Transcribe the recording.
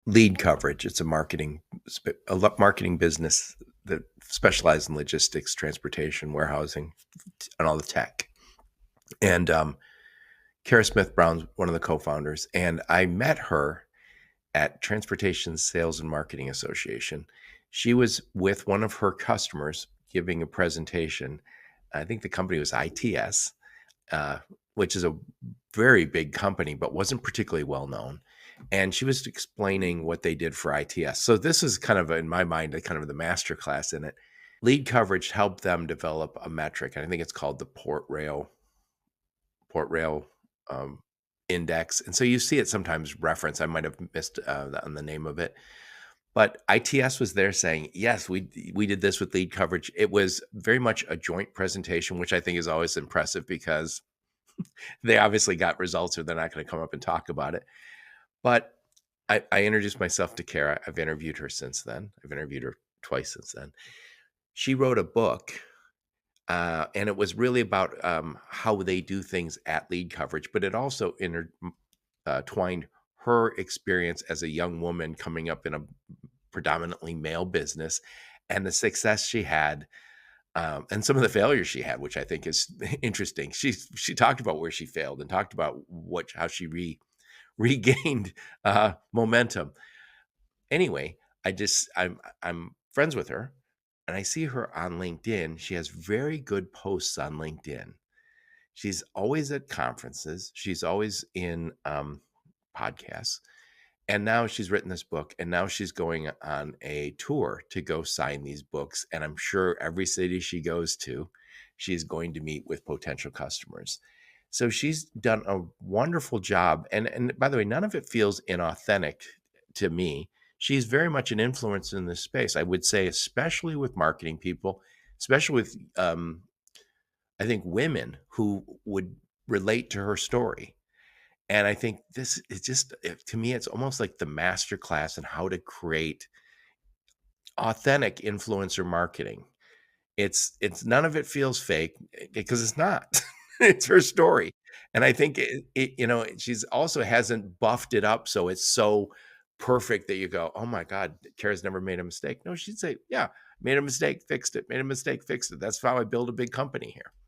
Lead Coverage. It's a marketing business that specializes in logistics, transportation, warehousing, and all the tech. And Kara Smith Brown's one of the co-founders, and I met her at Transportation Sales and Marketing Association. She was with one of her customers giving a presentation. I think the company was ITS, which is a very big company, but wasn't particularly well known. And she was explaining what they did for ITS. So this is kind of, in my mind, kind of the master class in it. Lead Coverage helped them develop a metric, and I think it's called the Port Rail um, Index. And so you see it sometimes referenced. I might have missed on the name of it, but ITS was there saying, yes, we did this with Lead Coverage. It was very much a joint presentation, which I think is always impressive because they obviously got results or they're not going to come up and talk about it. But I introduced myself to Kara. I've interviewed her since then. I've interviewed her twice since then. She wrote a book, and it was really about how they do things at Lead Coverage, but it also intertwined her experience as a young woman coming up in a predominantly male business and the success she had, and some of the failures she had, which I think is interesting. She talked about where she failed and talked about how she regained momentum. Anyway, I'm friends with her, and I see her on LinkedIn. She has very good posts on LinkedIn. She's always at conferences. She's always in podcasts. And now she's written this book, and now she's going on a tour to go sign these books. And I'm sure every city she goes to, she's going to meet with potential customers. So she's done a wonderful job. And by the way, none of it feels inauthentic to me. She's very much an influence in this space. I would say, especially with marketing people, especially with I think women who would relate to her story. And I think this is just, to me, it's almost like the master class in how to create authentic influencer marketing. It's none of it feels fake because it's not. It's her story. And I think she's also hasn't buffed it up so it's so perfect that you go, oh my God, Kara's never made a mistake. No, she'd say, yeah, made a mistake, fixed it, made a mistake, fixed it. That's how I build a big company here.